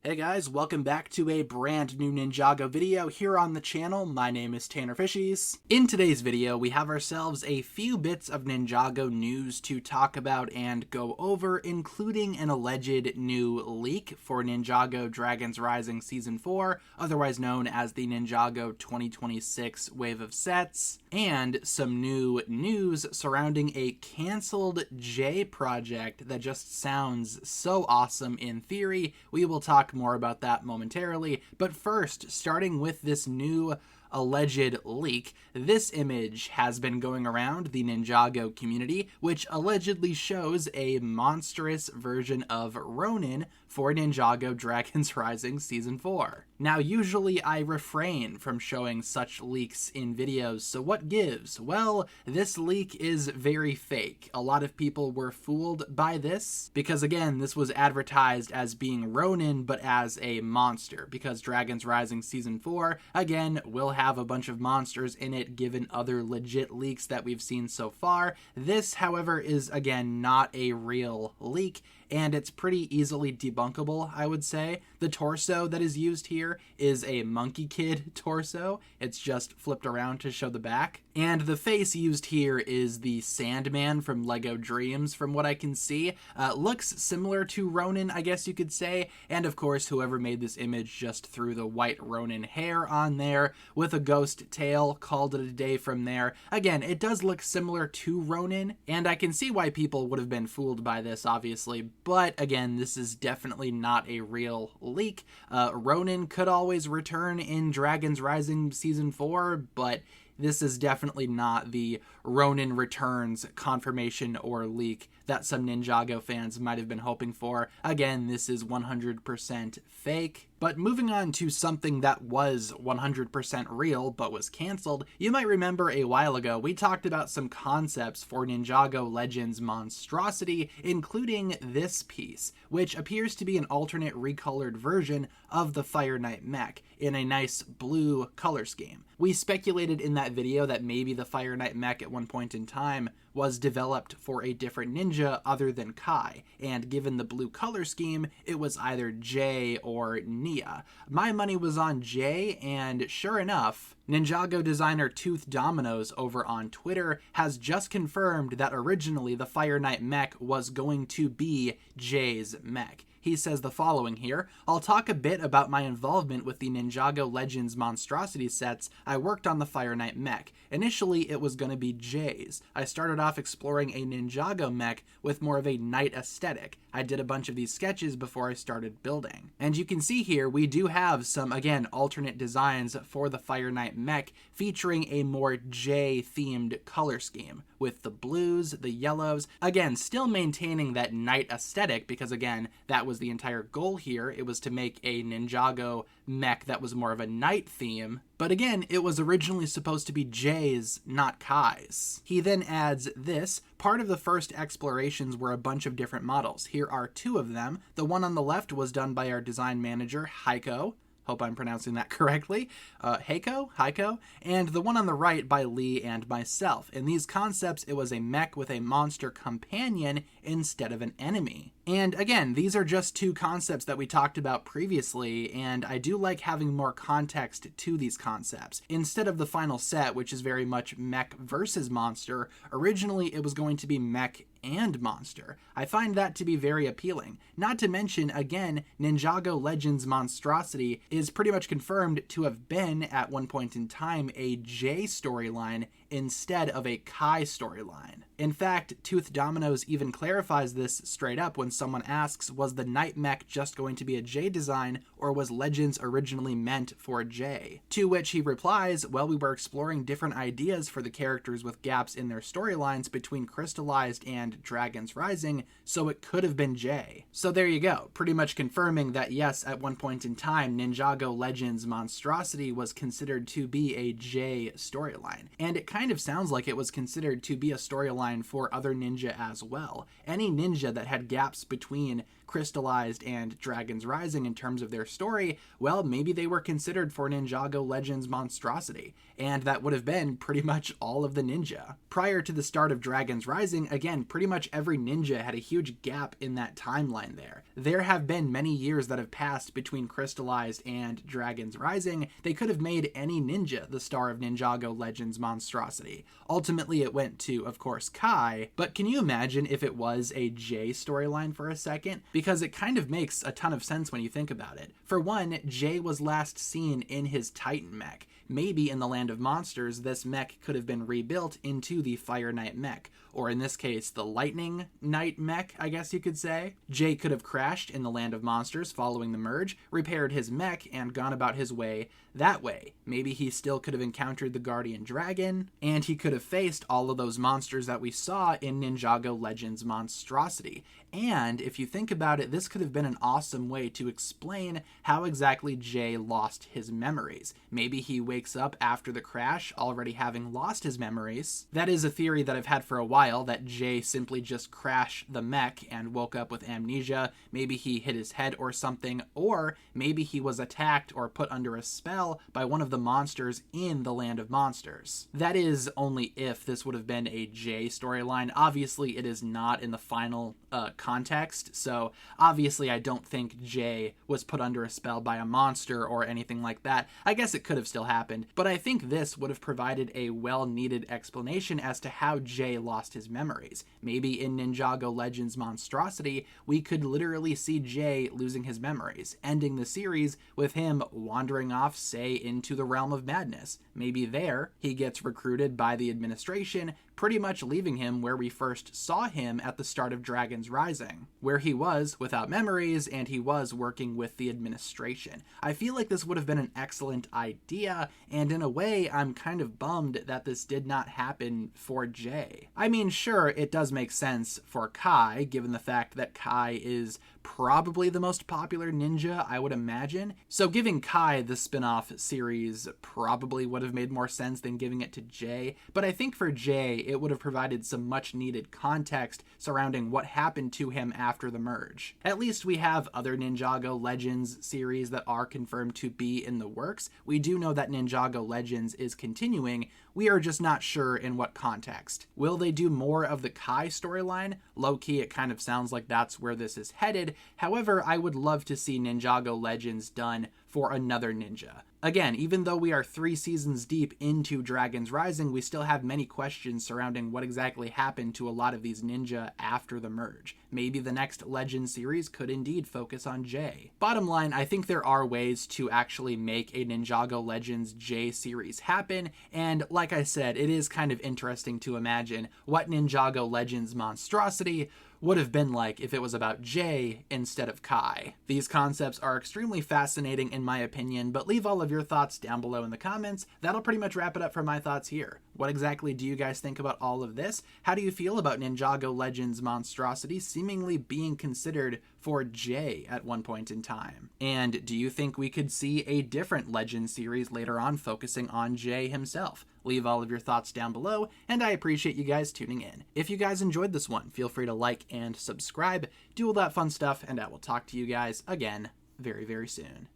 Hey guys, welcome back to a brand new Ninjago video here on the channel. My name is TannerFishies. In today's video, we have ourselves a few bits of Ninjago news to talk about and go over, including an alleged new leak for Ninjago Dragons Rising Season 4, otherwise known as the Ninjago 2026 Wave of Sets, and some new news surrounding a cancelled J project that just sounds so awesome in theory. We will talk more about that momentarily, but first, starting with this new alleged leak, this image has been going around the Ninjago community, which allegedly shows a monstrous version of Ronin for Ninjago Dragons Rising Season 4. Now, usually I refrain from showing such leaks in videos, so what gives? Well, this leak is very fake. A lot of people were fooled by this, because again, this was advertised as being Ronin, but as a monster, because Dragons Rising Season 4, again, will have a bunch of monsters in it, given other legit leaks that we've seen so far. This, however, is again not a real leak, and it's pretty easily debunkable, I would say. The torso that is used here is a Monkey Kid torso. It's just flipped around to show the back. And the face used here is the Sandman from LEGO Dreams, from what I can see. Looks similar to Ronin, I guess you could say. And of course, whoever made this image just threw the white Ronin hair on there with a ghost tail, called it a day from there. Again, it does look similar to Ronin, and I can see why people would have been fooled by this, obviously. But again, this is definitely not a real leak. Ronin could always return in Dragons Rising Season 4, but this is definitely not the Ronin Returns confirmation or leak that some Ninjago fans might have been hoping for. Again, this is 100% fake. But moving on to something that was 100% real but was canceled, you might remember a while ago we talked about some concepts for Ninjago Legends Monstrosity, including this piece, which appears to be an alternate recolored version of the Fire Knight mech in a nice blue color scheme. We speculated in that video that maybe the Fire Knight mech at one point in time was developed for a different ninja other than Kai, and given the blue color scheme, it was either Jay or Nia. My money was on Jay, and sure enough, Ninjago designer Tooth Dominoes over on Twitter has just confirmed that originally the Fire Knight mech was going to be Jay's mech. He says the following here: "I'll talk a bit about my involvement with the Ninjago Legends Monstrosity sets. I worked on the Fire Knight mech. Initially, it was going to be Jay's. I started off exploring a Ninjago mech with more of a knight aesthetic. I did a bunch of these sketches before I started building." And you can see here, we do have some, again, alternate designs for the Fire Knight mech featuring a more Jay-themed color scheme, with the blues, the yellows, again, still maintaining that knight aesthetic, because again, that was the entire goal here. It was to make a Ninjago mech that was more of a knight theme, but again, it was originally supposed to be Jay's, not Kai's. He then adds this: "Part of the first explorations were a bunch of different models. Here are two of them. The one on the left was done by our design manager, Heiko." Hope I'm pronouncing that correctly. Heiko. And the one on the right by Lee and myself. In these concepts, it was a mech with a monster companion instead of an enemy. And again, these are just two concepts that we talked about previously, and I do like having more context to these concepts. Instead of the final set, which is very much mech versus monster, originally it was going to be mech and monster. I find that to be very appealing. Not to mention, again, Ninjago Legends Monstrosity is pretty much confirmed to have been, at one point in time, a J storyline instead of a Kai storyline. In fact, Tooth Dominoes even clarifies this straight up when someone asks, was the Knight mech just going to be a J design, or was Legends originally meant for J? To which he replies, well, we were exploring different ideas for the characters with gaps in their storylines between Crystallized and Dragons Rising, so it could have been J. So there you go, pretty much confirming that yes, at one point in time, Ninjago Legends Monstrosity was considered to be a J storyline. And it kind kind of sounds like it was considered to be a storyline for other ninja as well. Any ninja that had gaps between Crystallized and Dragon's Rising in terms of their story, well, maybe they were considered for Ninjago Legends monstrosity, and that would have been pretty much all of the ninja. Prior to the start of Dragon's Rising, again, pretty much every ninja had a huge gap in that timeline there. There have been many years that have passed between Crystallized and Dragon's Rising. They could have made any ninja the star of Ninjago Legends monstrosity. Ultimately, it went to, of course, Kai, but can you imagine if it was a Jay storyline for a second? Because it kind of makes a ton of sense when you think about it. For one, Jay was last seen in his Titan mech. Maybe in the Land of Monsters, this mech could have been rebuilt into the Fire Knight mech, or in this case, the Lightning Knight mech, I guess you could say. Jay could have crashed in the Land of Monsters following the merge, repaired his mech, and gone about his way that way. Maybe he still could have encountered the Guardian Dragon, and he could have faced all of those monsters that we saw in Ninjago Legends monstrosity. And if you think about it, this could have been an awesome way to explain how exactly Jay lost his memories. Maybe he wakes up after the crash already having lost his memories. That is a theory that I've had for a while, that Jay simply just crashed the mech and woke up with amnesia. Maybe he hit his head or something, or maybe he was attacked or put under a spell by one of the monsters in the Land of Monsters. That is only if this would have been a Jay storyline. Obviously, it is not in the final context, so obviously I don't think Jay was put under a spell by a monster or anything like that. I guess it could have still happened, but I think this would have provided a well-needed explanation as to how Jay lost his memories. Maybe in Ninjago Legends monstrosity, we could literally see Jay losing his memories, ending the series with him wandering off, say, into the realm of madness. Maybe there, he gets recruited by the administration, pretty much leaving him where we first saw him at the start of Dragon's Rising, where he was without memories and he was working with the administration. I feel like this would have been an excellent idea, and in a way, I'm kind of bummed that this did not happen for Jay. I mean, sure, it does make sense for Kai, given the fact that Kai is probably the most popular ninja, I would imagine. So giving Kai the spin-off series probably would have made more sense than giving it to Jay, but I think for Jay, it would have provided some much-needed context surrounding what happened to him after the merge. At least we have other Ninjago Legends series that are confirmed to be in the works. We do know that Ninjago Legends is continuing. We are just not sure in what context. Will they do more of the Kai storyline? Low-key, it kind of sounds like that's where this is headed. However, I would love to see Ninjago Legends done for another ninja. Again, even though we are 3 seasons deep into Dragon's Rising, we still have many questions surrounding what exactly happened to a lot of these ninja after the merge. Maybe the next Legend series could indeed focus on Jay. Bottom line, I think there are ways to actually make a Ninjago Legends Jay series happen, and like I said, it is kind of interesting to imagine what Ninjago Legends monstrosity would have been like if it was about Jay instead of Kai. These concepts are extremely fascinating in my opinion, but leave all of your thoughts down below in the comments. That'll pretty much wrap it up for my thoughts here. What exactly do you guys think about all of this? How do you feel about Ninjago Legends monstrosity seemingly being considered for Jay at one point in time? And do you think we could see a different Legend series later on focusing on Jay himself? Leave all of your thoughts down below, and I appreciate you guys tuning in. If you guys enjoyed this one, feel free to like and subscribe, do all that fun stuff, and I will talk to you guys again very, very soon.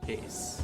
Peace.